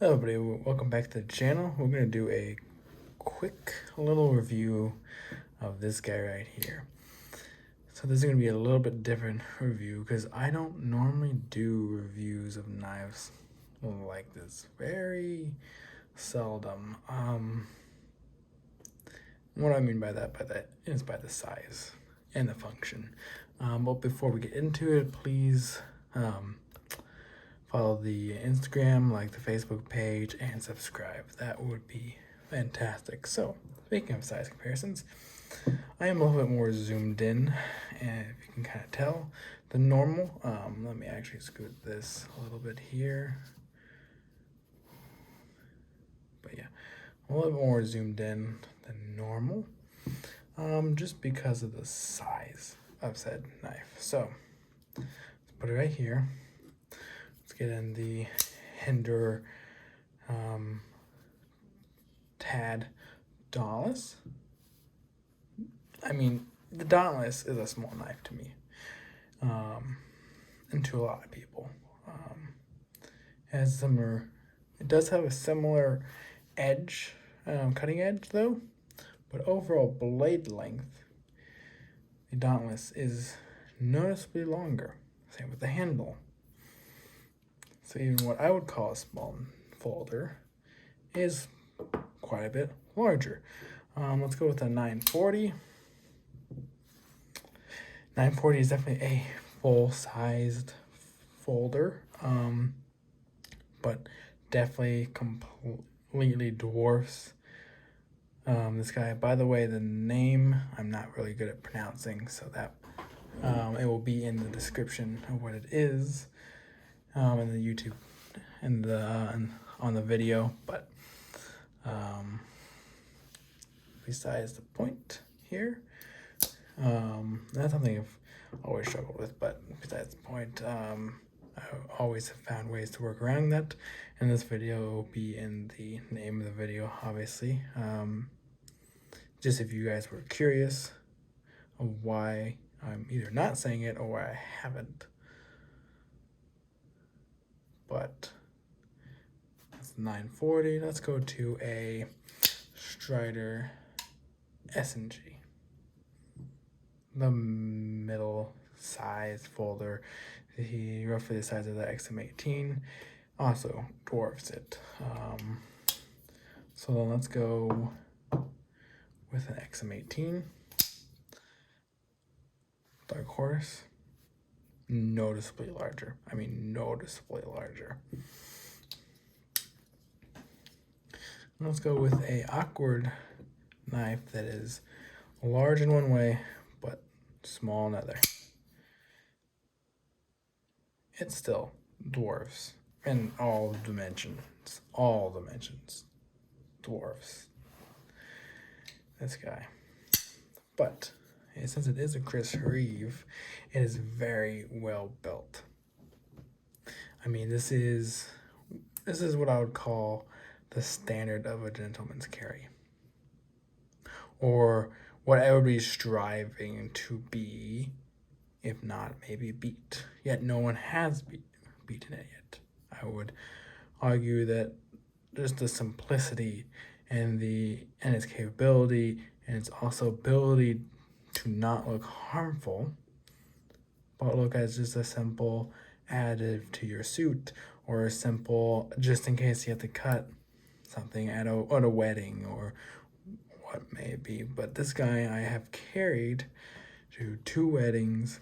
Hello everybody, welcome back to the channel. We're going to do a quick little review of this guy right here. So this is going to be a little bit different review because I don't normally do reviews of knives like this. Very seldom. What I mean by that is by the size and the function. But before we get into it, please follow the Instagram, like the Facebook page, and subscribe. That would be fantastic. So, speaking of size comparisons, I am a little bit more zoomed in, and if you can kind of tell, the normal, let me actually scoot this a little bit here. But yeah, a little bit more zoomed in than normal, just because of the size of said knife. So, let's put it right here. Let's get in the Hinder Tad Dauntless. I mean, the Dauntless is a small knife to me, and to a lot of people. It does have a similar edge, cutting edge though, but overall blade length, the Dauntless is noticeably longer. Same with the handle. So even what I would call a small folder is quite a bit larger. Let's go with a 940. 940 is definitely a full-sized folder, but definitely completely dwarfs this guy. By the way, the name I'm not really good at pronouncing, so that it will be in the description of what it is, in the YouTube and on the video. But besides the point here, that's something I've always struggled with, but besides the point, I always have found ways to work around that, and this video will be in the name of the video, obviously. Just if you guys were curious of why I'm either not saying it or why I haven't. But that's 940. Let's go to a Strider S&G. The middle size folder, roughly the size of the XM18, also dwarfs it. So then let's go with an XM18. Dark Horse, noticeably larger. I mean, noticeably larger. Let's go with a awkward knife that is large in one way, but small in another. It still dwarfs in all dimensions. All dimensions dwarfs this guy. But since it is a Chris Reeve, it is very well built. I mean, this is what I would call the standard of a gentleman's carry, or what I would be striving to be, if not maybe beat. Yet no one has beaten it yet. I would argue that just the simplicity and its capability and its also ability to not look harmful, but look as just a simple additive to your suit, or a simple just in case you have to cut something at a wedding or what may be. But this guy I have carried to 2 weddings,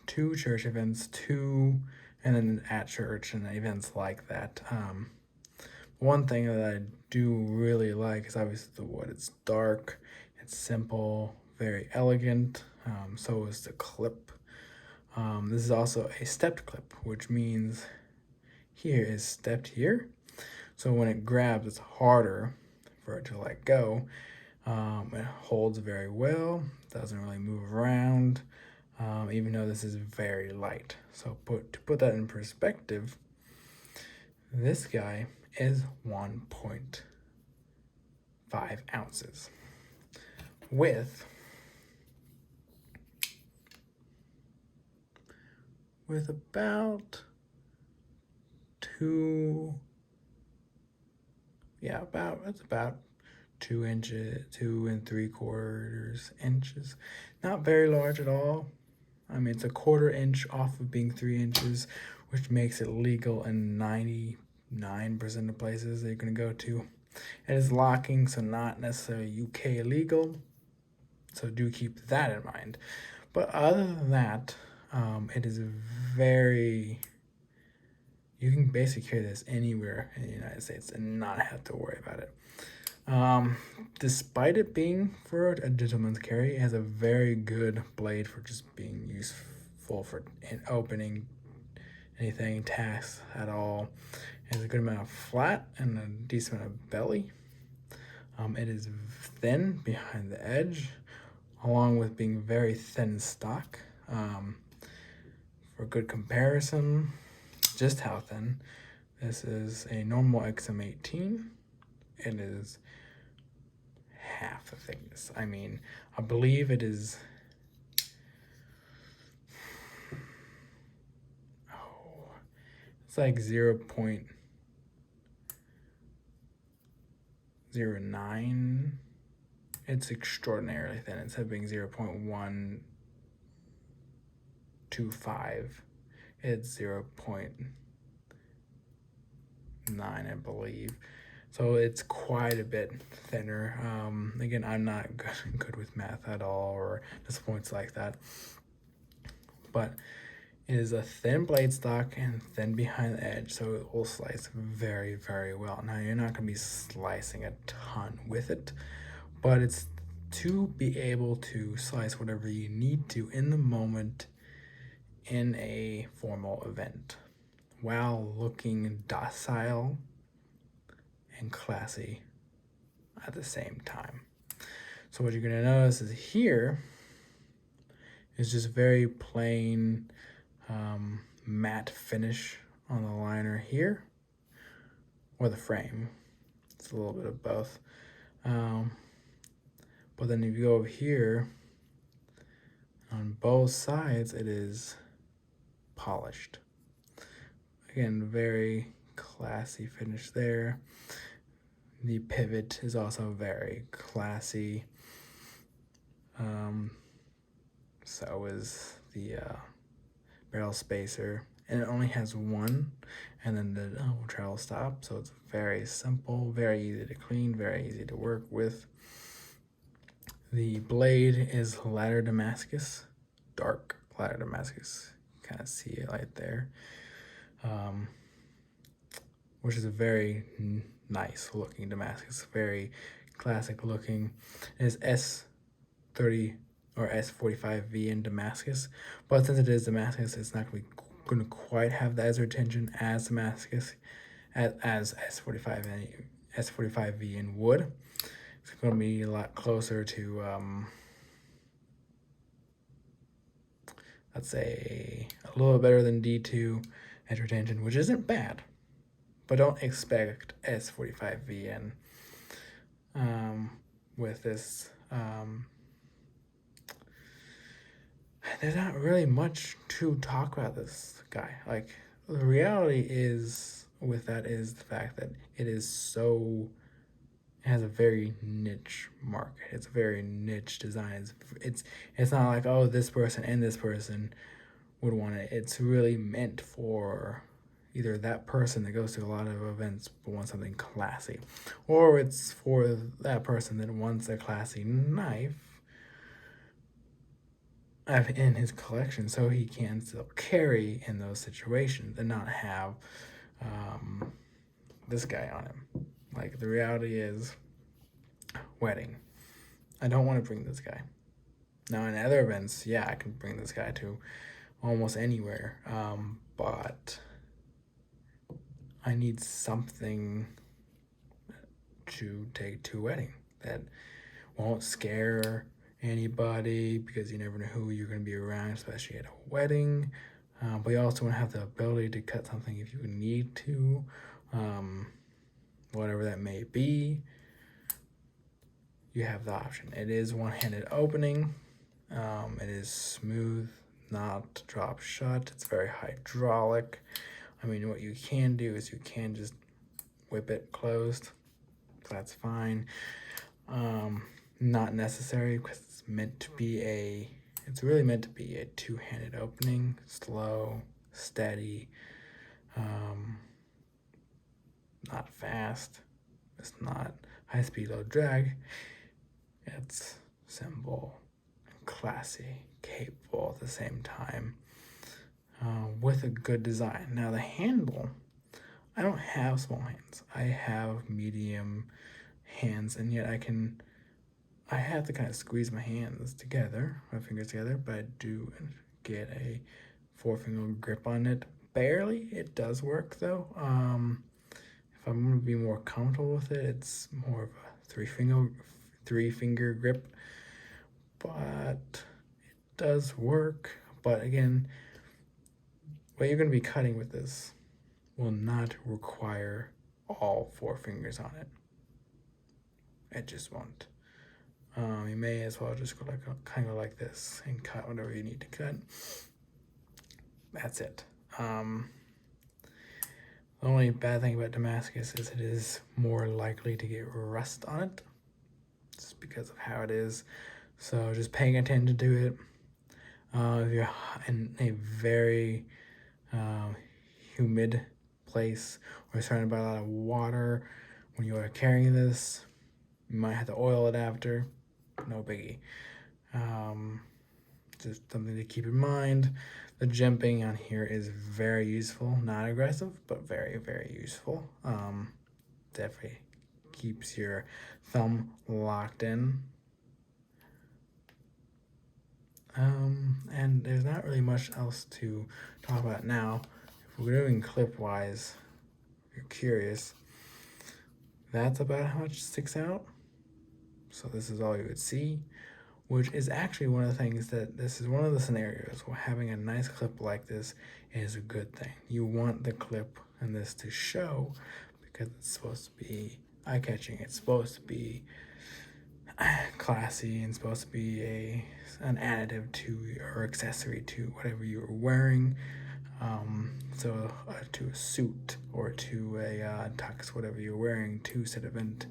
2 church events, and then at church and events like that. One thing that I do really like is obviously the wood. It's dark, it's simple, very elegant. So is the clip. This is also a stepped clip, which means here is stepped here. So when it grabs, it's harder for it to let go. It holds very well, doesn't really move around, even though this is very light. So to put that in perspective, this guy is 1.5 ounces with about 2 Yeah, it's about 2 inches, 2 3/4 inches. Not very large at all. I mean, it's a 1/4 inch off of being 3 inches, which makes it legal in 99% of places that you're going to go to. It is locking, so not necessarily UK legal. So do keep that in mind. But other than that, it is very. You can basically carry this anywhere in the United States and not have to worry about it. Despite it being for a gentleman's carry, it has a very good blade for just being useful for opening anything, tasks at all. It has a good amount of flat and a decent amount of belly. It is thin behind the edge, along with being very thin stock. For good comparison, just how thin, this is a normal XM18. It is half the thickness. I mean, I believe it is. It's like 0.09. It's extraordinarily thin. Instead of being 0.125, it's 0.9, I believe. So it's quite a bit thinner. Again, I'm not good with math at all, or just points like that. But it is a thin blade stock and thin behind the edge, so it will slice very, very well. Now, you're not going to be slicing a ton with it, but it's to be able to slice whatever you need to in the moment in a formal event while looking docile and classy at the same time. So what you're going to notice is here is just very plain matte finish on the liner here, or the frame. It's a little bit of both. But then if you go over here, on both sides, it is polished. Again, very classy finish there. The pivot is also very classy. So is the barrel spacer, and it only has one, and then the travel stop, so it's very simple, very easy to clean, very easy to work with. The blade is ladder Damascus, dark ladder Damascus. You kind of see it right there, which is a very nice looking Damascus, very classic looking. It is S30 or S45V in Damascus, but since it is Damascus, it's not going to quite have the ezra tension as Damascus, as S45V in wood. It's going to be a lot closer to, let's say, a little better than D2 ezra tension, which isn't bad, but don't expect S45V in with this. There's not really much to talk about this guy. Like, the reality is with that is the fact that it has a very niche market. It's a very niche design. It's not like, oh, this person and this person would want it. It's really meant for either that person that goes to a lot of events but wants something classy, or it's for that person that wants a classy knife in his collection so he can still carry in those situations and not have this guy on him. Like, the reality is, wedding, I don't want to bring this guy. Now, in other events, yeah, I can bring this guy to almost anywhere, but I need something to take to a wedding that won't scare anybody, because you never know who you're going to be around, especially at a wedding. But you also want to have the ability to cut something if you need to, whatever that may be. You have the option. It is one-handed opening. It is smooth, not drop shut. It's very hydraulic. I mean, what you can do is you can just whip it closed. that's fine. Not necessary because it's meant to be it's really meant to be a two-handed opening, slow, steady, not fast. It's not high speed, low drag. It's simple, classy, capable at the same time, with a good design. Now the handle, I don't have small hands. I have medium hands, and yet I have to kind of squeeze my fingers together, but I do get a 4-finger grip on it. Barely. It does work though. If I'm gonna be more comfortable with it, it's more of a three-finger grip, but it does work. But again, what you're gonna be cutting with this will not require all 4 fingers on it. It just won't. You may as well just go kind of like this and cut whatever you need to cut. That's it. The only bad thing about Damascus is it is more likely to get rust on it, just because of how it is. So just paying attention to it. If you're in a very humid place or surrounded by a lot of water when you are carrying this, you might have to oil it after. No biggie. Just something to keep in mind. The jimping on here is very useful. Not aggressive, but very, very useful. Definitely keeps your thumb locked in. And there's not really much else to talk about now. If we're doing clip-wise, if you're curious, that's about how much sticks out. So this is all you would see, which is actually one of the things that this is one of the scenarios where having a nice clip like this is a good thing. You want the clip and this to show because it's supposed to be eye-catching. It's supposed to be classy and supposed to be an additive to or accessory to whatever you're wearing. So to a suit or to a tux, whatever you're wearing to said event.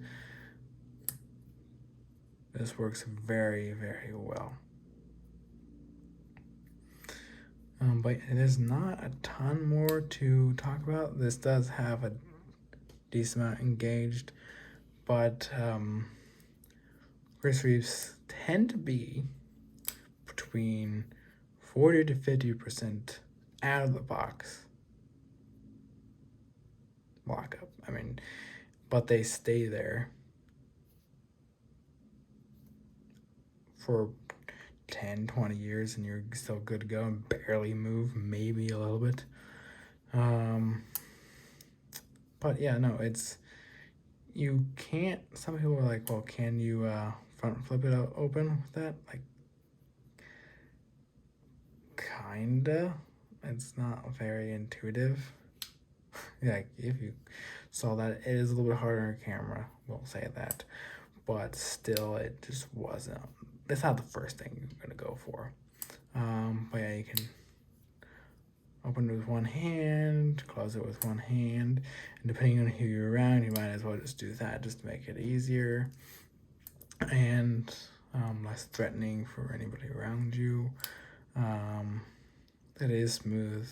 This works very, very well. But there's not a ton more to talk about. This does have a decent amount engaged, but Chris Reeves tend to be between 40 to 50% out of the box lockup. But they stay there for 10, 20 years and you're still good to go and barely move, maybe a little bit. But yeah, no, you can't, some people are like, well, can you front flip it open with that? Like, kinda. It's not very intuitive. Like, if you saw that, it is a little bit harder on camera, we'll say that. But still, it just wasn't. That's not the first thing you're gonna go for. But yeah, you can open it with one hand, close it with one hand, and depending on who you're around, you might as well just do that just to make it easier and less threatening for anybody around you. It is smooth,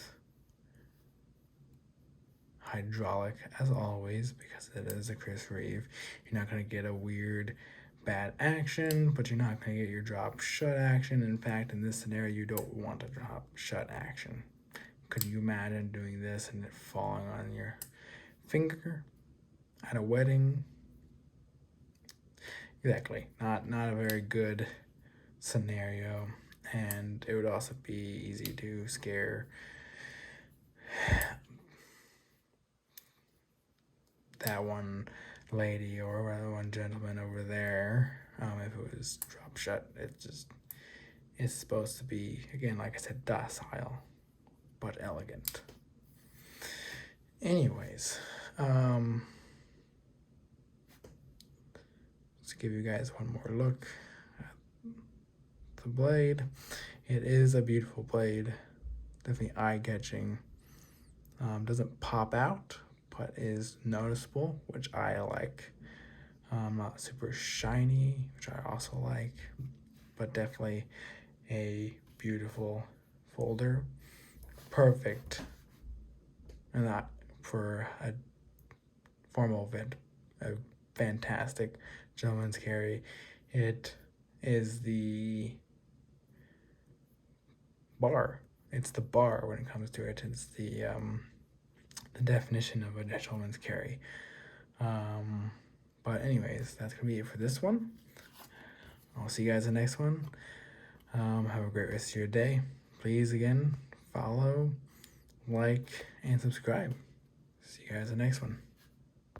hydraulic as always because it is a Chris Reeve. You're not gonna get a weird bad action, but you're not gonna get your drop shut action. In fact, in this scenario, you don't want a drop shut action. Could you imagine doing this and it falling on your finger at a wedding? Exactly, not a very good scenario, and it would also be easy to scare that one lady or rather one gentleman over there. If it was drop shut, it's supposed to be, again, like I said, docile but elegant. Anyways, let's give you guys one more look at the blade. It is a beautiful blade, definitely eye-catching. Doesn't pop out, but is noticeable, which I like. Not super shiny, which I also like, but definitely a beautiful folder. Perfect, and that for a formal event, a fantastic gentleman's carry. It is the bar. It's the bar when it comes to it. It's the definition of a gentleman's carry. But anyways, that's gonna be it for this one. I'll see you guys in the next one. Have a great rest of your day. Please again follow, like, and subscribe. See you guys in the next one.